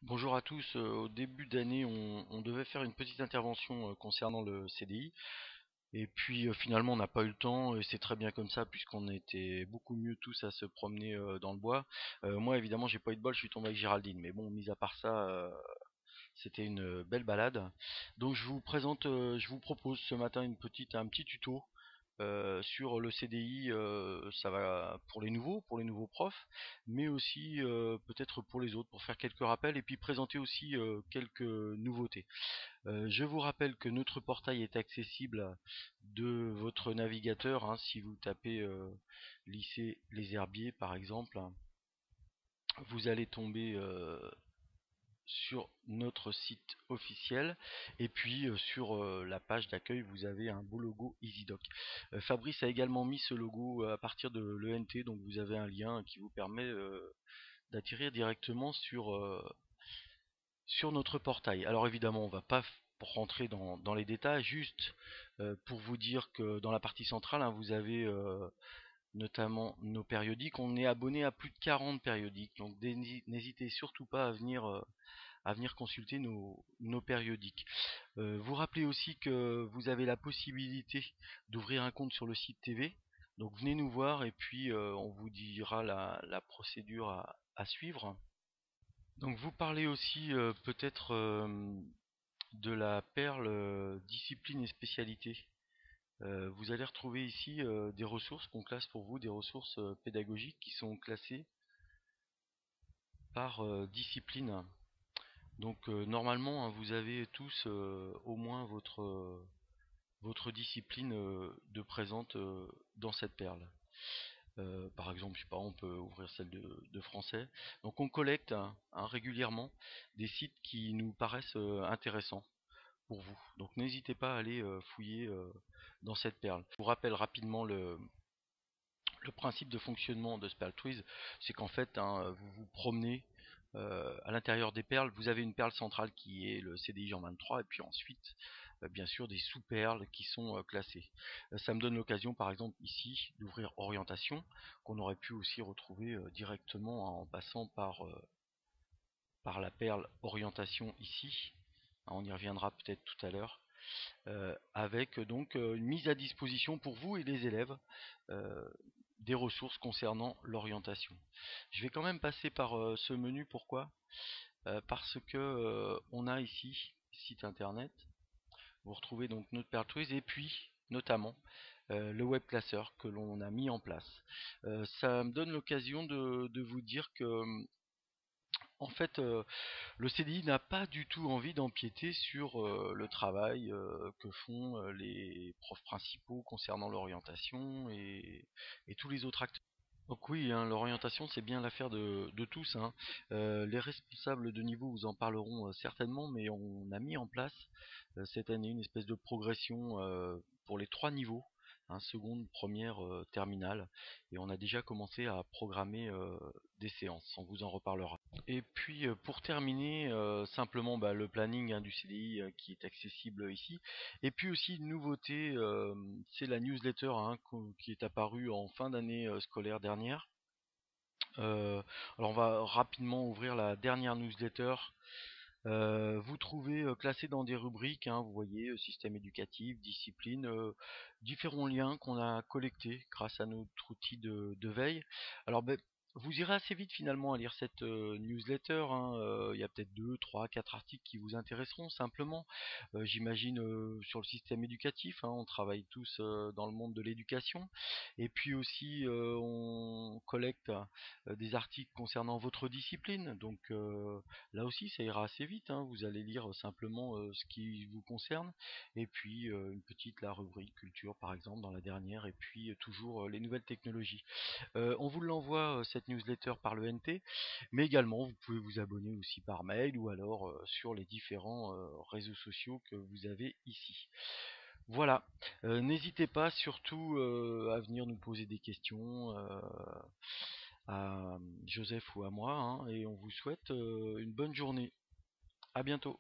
Bonjour à tous. Au début d'année, on devait faire une petite intervention concernant le CDI. Et puis finalement, on n'a pas eu le temps et c'est très bien comme ça puisqu'on était beaucoup mieux tous à se promener dans le bois. Moi, évidemment, j'ai pas eu de bol, je suis tombé avec Géraldine. Mais bon, mis à part ça, c'était une belle balade. Donc je vous propose ce matin un petit tuto sur le CDI. Ça va pour les nouveaux profs, mais aussi peut-être pour les autres, pour faire quelques rappels et puis présenter aussi quelques nouveautés. Je vous rappelle que notre portail est accessible de votre navigateur, hein, si vous tapez lycée Les Herbiers par exemple, vous allez tomber sur notre site officiel et puis sur la page d'accueil vous avez un beau logo EasyDoc. Fabrice a également mis ce logo à partir de l'ENT, donc vous avez un lien qui vous permet d'atterrir directement sur notre portail. Alors évidemment on va pas rentrer dans les détails, juste pour vous dire que dans la partie centrale, hein, vous avez notamment nos périodiques. On est abonné à plus de 40 périodiques, donc n'hésitez surtout pas à venir consulter nos périodiques. Vous rappelez aussi que vous avez la possibilité d'ouvrir un compte sur le site TV. Donc venez nous voir et puis on vous dira la procédure à suivre. Donc vous parlez aussi peut-être de la perle discipline et spécialité. Vous allez retrouver ici des ressources qu'on classe pour vous, des ressources pédagogiques qui sont classées par discipline. Donc normalement, hein, vous avez tous au moins votre discipline de présente dans cette perle. Par exemple, je sais pas, on peut ouvrir celle de français. Donc on collecte régulièrement des sites qui nous paraissent intéressants pour vous. Donc n'hésitez pas à aller fouiller dans cette perle. Je vous rappelle rapidement le principe de fonctionnement de SperlTwiz, c'est qu'en fait, hein, vous vous promenez à l'intérieur des perles. Vous avez une perle centrale qui est le CDI Jean 23, et puis ensuite, bien sûr, des sous-perles qui sont classées. Ça me donne l'occasion, par exemple, ici, d'ouvrir orientation, qu'on aurait pu aussi retrouver directement en passant par la perle orientation ici. On y reviendra peut-être tout à l'heure. Avec donc une mise à disposition pour vous et les élèves euh, des ressources concernant l'orientation. Je vais quand même passer par ce menu. Pourquoi? Parce que on a ici site internet. Vous retrouvez donc notre Perltwiz et puis notamment le web classeur que l'on a mis en place. Ça me donne l'occasion de vous dire que en fait, le CDI n'a pas du tout envie d'empiéter sur le travail que font les profs principaux concernant l'orientation et tous les autres acteurs. Donc oui, hein, l'orientation c'est bien l'affaire de tous, hein. Les responsables de niveau vous en parleront certainement, mais on a mis en place cette année une espèce de progression pour les trois niveaux, hein, seconde, première, terminale, et on a déjà commencé à programmer des séances. On vous en reparlera. Et puis pour terminer, simplement le planning, hein, du CDI qui est accessible ici. Et puis aussi une nouveauté, c'est la newsletter, hein, qui est apparue en fin d'année scolaire dernière. Euh, alors on va rapidement ouvrir la dernière newsletter. Vous trouvez classé dans des rubriques, hein, vous voyez, système éducatif, discipline, différents liens qu'on a collectés grâce à notre outil de veille. Alors vous irez assez vite finalement à lire cette newsletter, hein. Il y a peut-être 2, 3, 4 articles qui vous intéresseront simplement. J'imagine sur le système éducatif, hein, on travaille tous dans le monde de l'éducation. Et puis aussi on collecte des articles concernant votre discipline. Donc là aussi, ça ira assez vite, hein. Vous allez lire simplement ce qui vous concerne. Et puis une petite la rubrique culture par exemple dans la dernière. Et puis toujours les nouvelles technologies. On vous l'envoie cette newsletter par le NT. Mais également, vous pouvez vous abonner aussi par mail ou alors sur les différents réseaux sociaux que vous avez ici. Voilà, n'hésitez pas surtout à venir nous poser des questions à Joseph ou à moi, hein, et on vous souhaite une bonne journée. À bientôt.